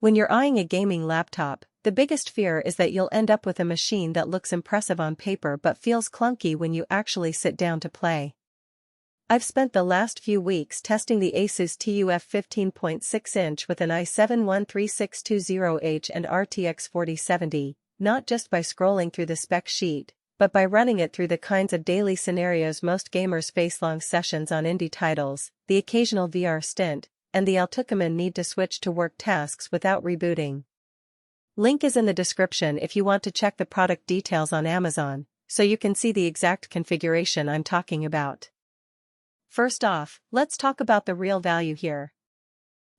When you're eyeing a gaming laptop, the biggest fear is that you'll end up with a machine that looks impressive on paper but feels clunky when you actually sit down to play. I've spent the last few weeks testing the ASUS TUF 15.6 with an i7-13620H and RTX 4070, not just by scrolling through the spec sheet, but by running it through the kinds of daily scenarios most gamers face: long sessions on indie titles, the occasional VR stint, and the ultimate need to switch to work tasks without rebooting. Link is in the description if you want to check the product details on Amazon, so you can see the exact configuration I'm talking about. First off, let's talk about the real value here.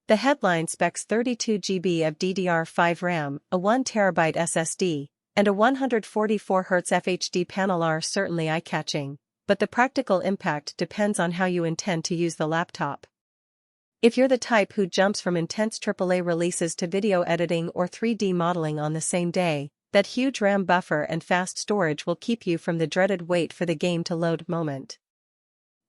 The headline specs 32GB of DDR5 RAM, a 1TB SSD, and a 144Hz FHD panel are certainly eye-catching, but the practical impact depends on how you intend to use the laptop. If you're the type who jumps from intense AAA releases to video editing or 3D modeling on the same day, that huge RAM buffer and fast storage will keep you from the dreaded wait for the game to load moment.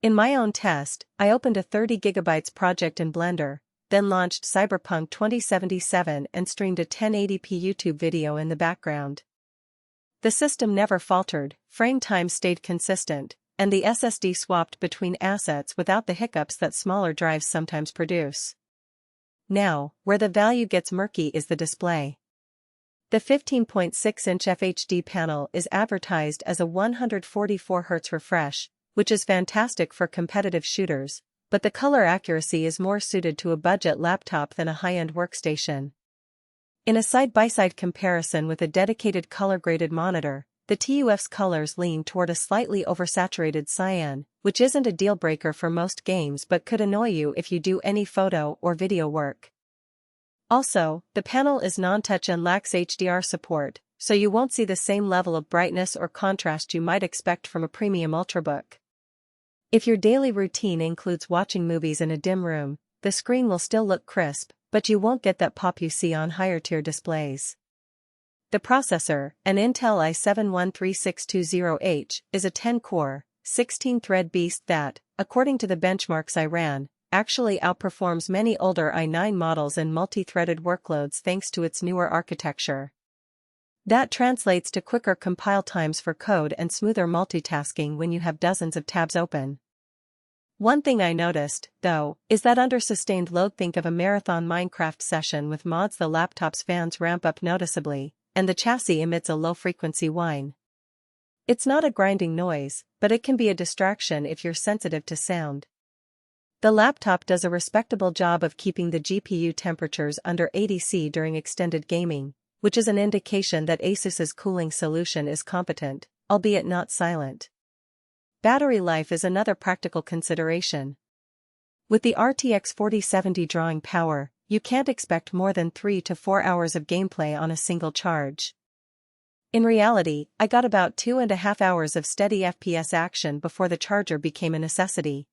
In my own test, I opened a 30GB project in Blender, then launched Cyberpunk 2077 and streamed a 1080p YouTube video in the background. The system never faltered, frame time stayed consistent, and the SSD swapped between assets without the hiccups that smaller drives sometimes produce. Now, where the value gets murky is the display. The 15.6-inch FHD panel is advertised as a 144Hz refresh, which is fantastic for competitive shooters, but the color accuracy is more suited to a budget laptop than a high-end workstation. In a side-by-side comparison with a dedicated color-graded monitor, the TUF's colors lean toward a slightly oversaturated cyan, which isn't a deal-breaker for most games but could annoy you if you do any photo or video work. Also, the panel is non-touch and lacks HDR support, so you won't see the same level of brightness or contrast you might expect from a premium Ultrabook. If your daily routine includes watching movies in a dim room, the screen will still look crisp, but you won't get that pop you see on higher-tier displays. The processor, an Intel i7-13620H, is a 10-core, 16-thread beast that, according to the benchmarks I ran, actually outperforms many older i9 models in multi-threaded workloads thanks to its newer architecture. That translates to quicker compile times for code and smoother multitasking when you have dozens of tabs open. One thing I noticed, though, is that under sustained load, think of a marathon Minecraft session with mods, the laptop's fans ramp up noticeably, and the chassis emits a low-frequency whine. It's not a grinding noise, but it can be a distraction if you're sensitive to sound. The laptop does a respectable job of keeping the GPU temperatures under 80°C during extended gaming, which is an indication that ASUS's cooling solution is competent, albeit not silent. Battery life is another practical consideration. With the RTX 4070 drawing power, you can't expect more than 3 to 4 hours of gameplay on a single charge. In reality, I got about 2.5 hours of steady FPS action before the charger became a necessity.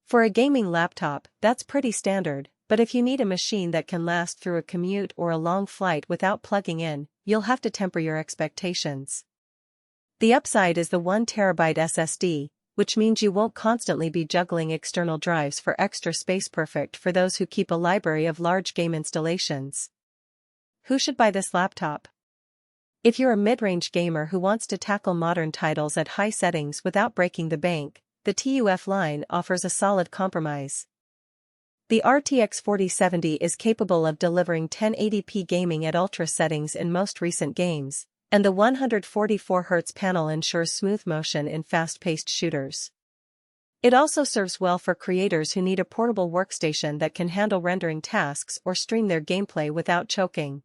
For a gaming laptop, that's pretty standard, but if you need a machine that can last through a commute or a long flight without plugging in, you'll have to temper your expectations. The upside is the 1TB SSD, which means you won't constantly be juggling external drives for extra space, perfect for those who keep a library of large game installations. Who should buy this laptop? If you're a mid-range gamer who wants to tackle modern titles at high settings without breaking the bank, the TUF line offers a solid compromise. The RTX 4070 is capable of delivering 1080p gaming at ultra settings in most recent games, and the 144Hz panel ensures smooth motion in fast-paced shooters. It also serves well for creators who need a portable workstation that can handle rendering tasks or stream their gameplay without choking.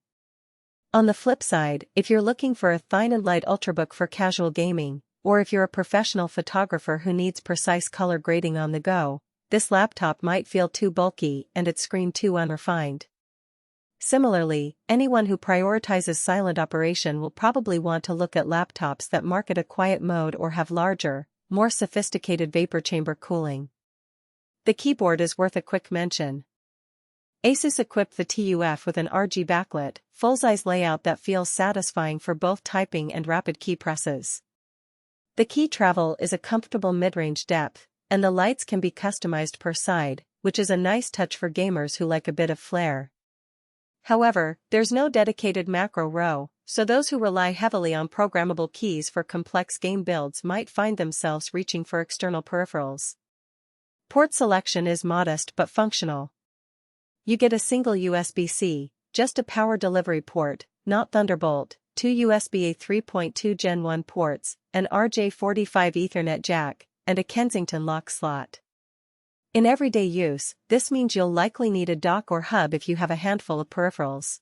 On the flip side, if you're looking for a thin and light Ultrabook for casual gaming, or if you're a professional photographer who needs precise color grading on the go, this laptop might feel too bulky and its screen too unrefined. Similarly, anyone who prioritizes silent operation will probably want to look at laptops that market a quiet mode or have larger, more sophisticated vapor chamber cooling. The keyboard is worth a quick mention. ASUS equipped the TUF with an RG backlit, full-size layout that feels satisfying for both typing and rapid key presses. The key travel is a comfortable mid-range depth, and the lights can be customized per side, which is a nice touch for gamers who like a bit of flair. However, there's no dedicated macro row, so those who rely heavily on programmable keys for complex game builds might find themselves reaching for external peripherals. Port selection is modest but functional. You get a single USB-C, just a power delivery port, not Thunderbolt, two USB-A 3.2 Gen 1 ports, an RJ45 Ethernet jack, and a Kensington lock slot. In everyday use, this means you'll likely need a dock or hub if you have a handful of peripherals.